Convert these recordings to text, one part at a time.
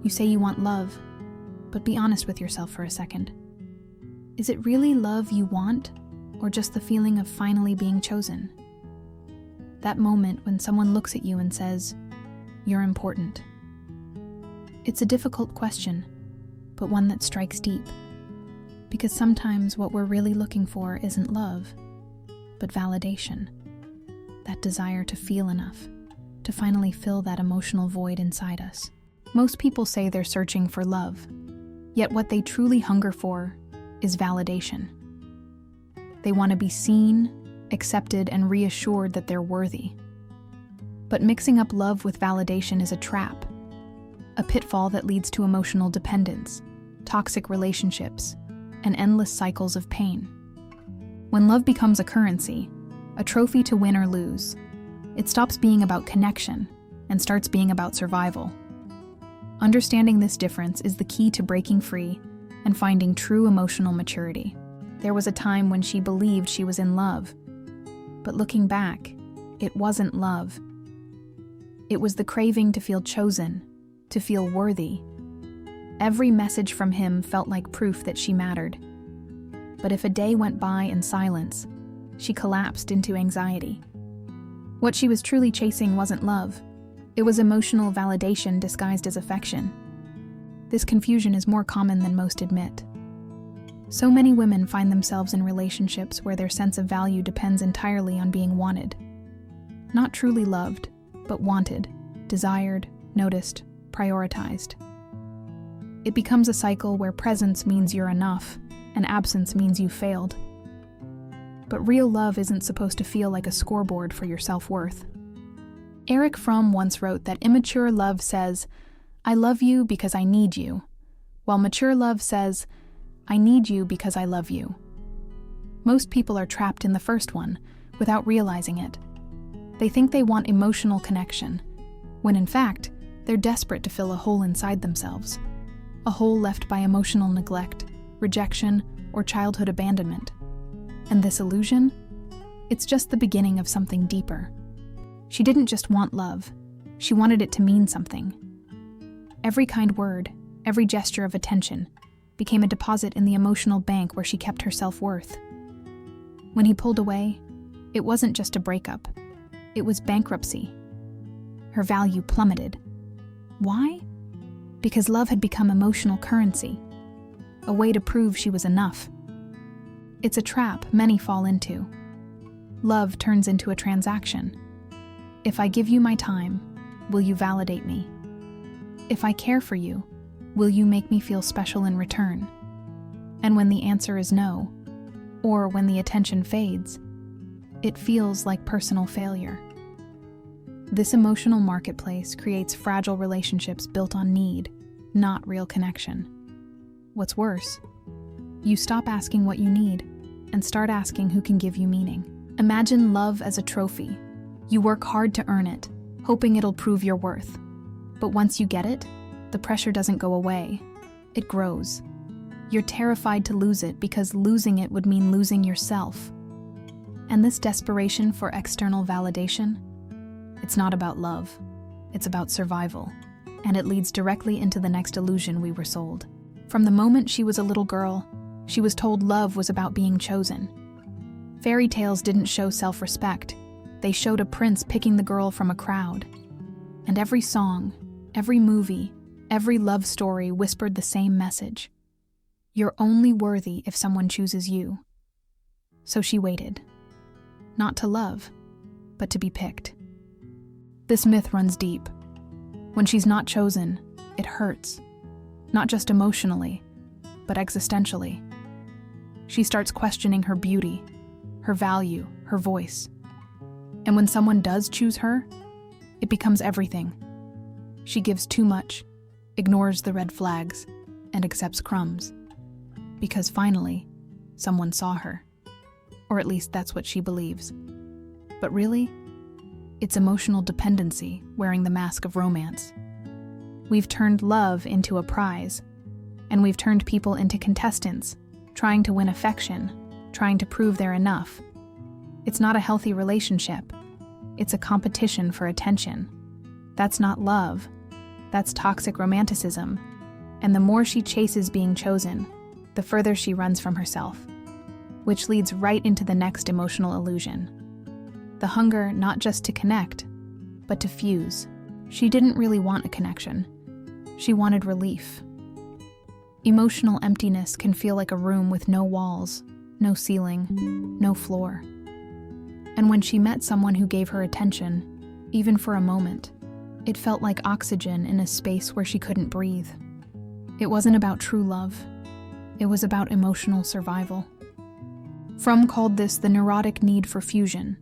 You say you want love, but be honest with yourself for a second. Is it really love you want, or just the feeling of finally being chosen? That moment when someone looks at you and says, "You're important." It's a difficult question, but one that strikes deep. Because sometimes what we're really looking for isn't love, but validation. That desire to feel enough, to finally fill that emotional void inside us. Most people say they're searching for love, yet what they truly hunger for is validation. They want to be seen, accepted, and reassured that they're worthy. But mixing up love with validation is a trap, a pitfall that leads to emotional dependence, toxic relationships, and endless cycles of pain. When love becomes a currency, a trophy to win or lose, it stops being about connection and starts being about survival. Understanding this difference is the key to breaking free and finding true emotional maturity. There was a time when she believed she was in love, but looking back, it wasn't love. It was the craving to feel chosen, to feel worthy. Every message from him felt like proof that she mattered. But if a day went by in silence, she collapsed into anxiety. What she was truly chasing wasn't love. It was emotional validation disguised as affection. This confusion is more common than most admit. So many women find themselves in relationships where their sense of value depends entirely on being wanted. Not truly loved, but wanted, desired, noticed, prioritized. It becomes a cycle where presence means you're enough, and absence means you failed. But real love isn't supposed to feel like a scoreboard for your self-worth. Erich Fromm once wrote that immature love says, "I love you because I need you," while mature love says, "I need you because I love you." Most people are trapped in the first one without realizing it. They think they want emotional connection, when in fact, they're desperate to fill a hole inside themselves. A hole left by emotional neglect, rejection, or childhood abandonment. And this illusion? It's just the beginning of something deeper. She didn't just want love, she wanted it to mean something. Every kind word, every gesture of attention, became a deposit in the emotional bank where she kept her self-worth. When he pulled away, it wasn't just a breakup, it was bankruptcy. Her value plummeted. Why? Because love had become emotional currency, a way to prove she was enough. It's a trap many fall into. Love turns into a transaction. If I give you my time, will you validate me? If I care for you, will you make me feel special in return? And when the answer is no, or when the attention fades, it feels like personal failure. This emotional marketplace creates fragile relationships built on need, not real connection. What's worse, you stop asking what you need and start asking who can give you meaning. Imagine love as a trophy. You work hard to earn it, hoping it'll prove your worth. But once you get it, the pressure doesn't go away. It grows. You're terrified to lose it because losing it would mean losing yourself. And this desperation for external validation, it's not about love. It's about survival. And it leads directly into the next illusion we were sold. From the moment she was a little girl, she was told love was about being chosen. Fairy tales didn't show self-respect. They showed a prince picking the girl from a crowd. And every song, every movie, every love story whispered the same message. You're only worthy if someone chooses you. So she waited. Not to love, but to be picked. This myth runs deep. When she's not chosen, it hurts. Not just emotionally, but existentially. She starts questioning her beauty, her value, her voice. And when someone does choose her, it becomes everything. She gives too much, ignores the red flags, and accepts crumbs. Because finally, someone saw her. Or at least that's what she believes. But really, it's emotional dependency wearing the mask of romance. We've turned love into a prize, and we've turned people into contestants, trying to win affection, trying to prove they're enough. It's not a healthy relationship. It's a competition for attention. That's not love. That's toxic romanticism. And the more she chases being chosen, the further she runs from herself, which leads right into the next emotional illusion. The hunger not just to connect, but to fuse. She didn't really want a connection. She wanted relief. Emotional emptiness can feel like a room with no walls, no ceiling, no floor. And when she met someone who gave her attention, even for a moment, it felt like oxygen in a space where she couldn't breathe. It wasn't about true love. It was about emotional survival. Fromm called this the neurotic need for fusion,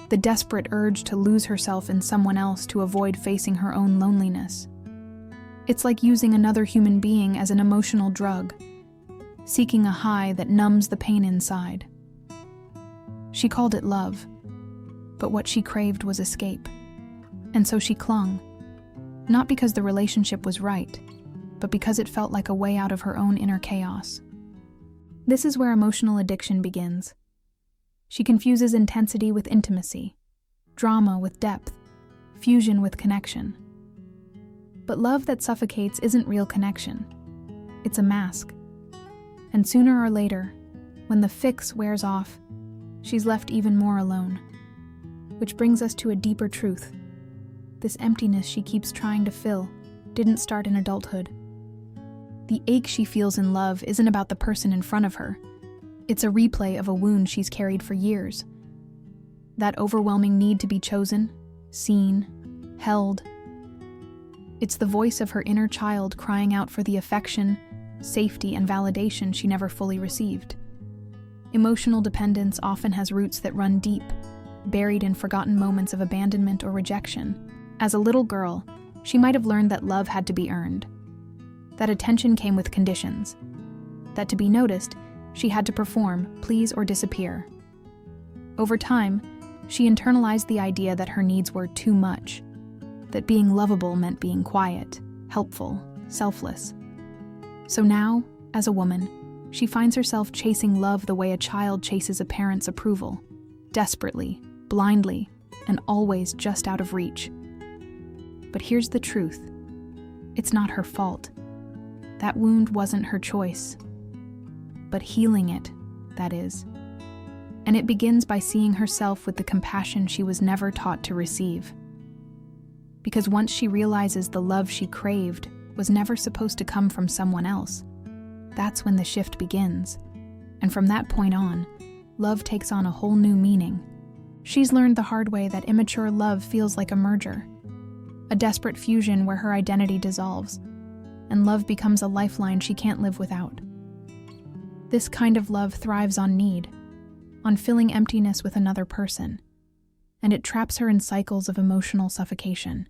the desperate urge to lose herself in someone else to avoid facing her own loneliness. It's like using another human being as an emotional drug, seeking a high that numbs the pain inside. She called it love, but what she craved was escape. And so she clung, not because the relationship was right, but because it felt like a way out of her own inner chaos. This is where emotional addiction begins. She confuses intensity with intimacy, drama with depth, fusion with connection. But love that suffocates isn't real connection. It's a mask. And sooner or later, when the fix wears off, she's left even more alone. Which brings us to a deeper truth. This emptiness she keeps trying to fill didn't start in adulthood. The ache she feels in love isn't about the person in front of her. It's a replay of a wound she's carried for years. That overwhelming need to be chosen, seen, held. It's the voice of her inner child crying out for the affection, safety, and validation she never fully received. Emotional dependence often has roots that run deep, buried in forgotten moments of abandonment or rejection. As a little girl, she might have learned that love had to be earned, that attention came with conditions, that to be noticed, she had to perform, please, or disappear. Over time, she internalized the idea that her needs were too much, that being lovable meant being quiet, helpful, selfless. So now, as a woman, she finds herself chasing love the way a child chases a parent's approval, desperately, blindly, and always just out of reach. But here's the truth. It's not her fault. That wound wasn't her choice. But healing it, that is. And it begins by seeing herself with the compassion she was never taught to receive. Because once she realizes the love she craved was never supposed to come from someone else, that's when the shift begins. And from that point on, love takes on a whole new meaning. She's learned the hard way that immature love feels like a merger, a desperate fusion where her identity dissolves, and love becomes a lifeline she can't live without. This kind of love thrives on need, on filling emptiness with another person, and it traps her in cycles of emotional suffocation.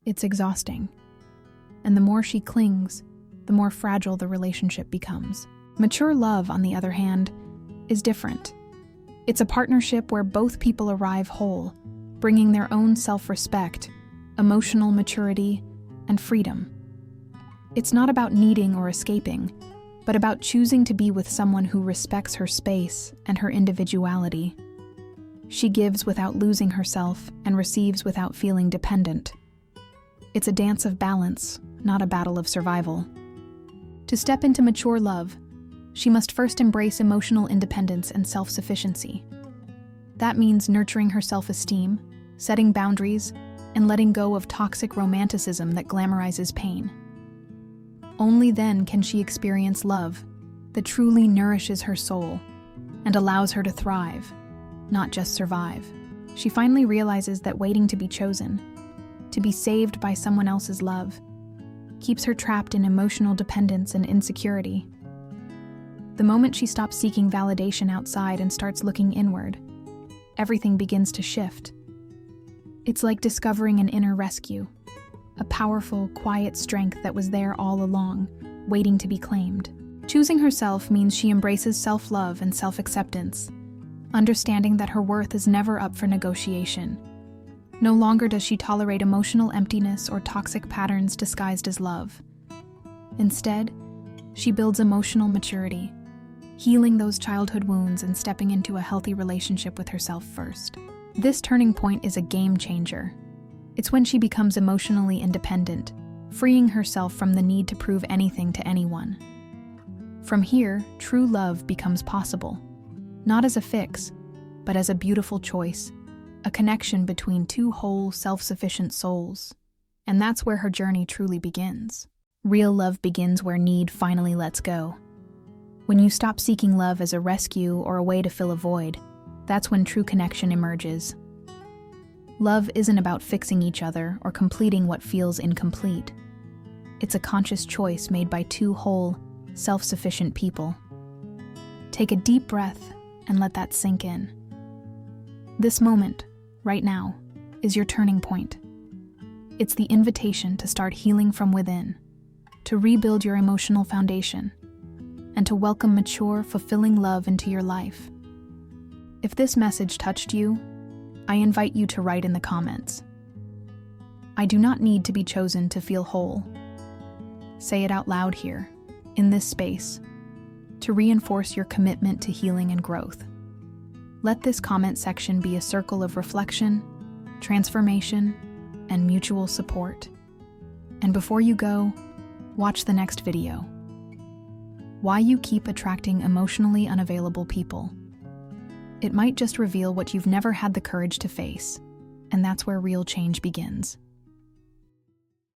It's exhausting, and the more she clings, the more fragile the relationship becomes. Mature love, on the other hand, is different. It's a partnership where both people arrive whole, bringing their own self-respect, emotional maturity, and freedom. It's not about needing or escaping, but about choosing to be with someone who respects her space and her individuality. She gives without losing herself and receives without feeling dependent. It's a dance of balance, not a battle of survival. To step into mature love, she must first embrace emotional independence and self-sufficiency. That means nurturing her self-esteem, setting boundaries, and letting go of toxic romanticism that glamorizes pain. Only then can she experience love that truly nourishes her soul and allows her to thrive, not just survive. She finally realizes that waiting to be chosen, to be saved by someone else's love, keeps her trapped in emotional dependence and insecurity. The moment she stops seeking validation outside and starts looking inward, everything begins to shift. It's like discovering an inner rescue, a powerful, quiet strength that was there all along, waiting to be claimed. Choosing herself means she embraces self-love and self-acceptance, understanding that her worth is never up for negotiation. No longer does she tolerate emotional emptiness or toxic patterns disguised as love. Instead, she builds emotional maturity, healing those childhood wounds and stepping into a healthy relationship with herself first. This turning point is a game changer. It's when she becomes emotionally independent, freeing herself from the need to prove anything to anyone. From here, true love becomes possible, not as a fix, but as a beautiful choice, a connection between two whole, self-sufficient souls. And that's where her journey truly begins. Real love begins where need finally lets go. When you stop seeking love as a rescue or a way to fill a void, that's when true connection emerges. Love isn't about fixing each other or completing what feels incomplete. It's a conscious choice made by two whole, self-sufficient people. Take a deep breath and let that sink in. This moment, right now, is your turning point. It's the invitation to start healing from within, to rebuild your emotional foundation, and to welcome mature, fulfilling love into your life. If this message touched you, I invite you to write in the comments, "I do not need to be chosen to feel whole." Say it out loud here, in this space, to reinforce your commitment to healing and growth. Let this comment section be a circle of reflection, transformation, and mutual support. And before you go, watch the next video. Why you keep attracting emotionally unavailable people. It might just reveal what you've never had the courage to face, and that's where real change begins.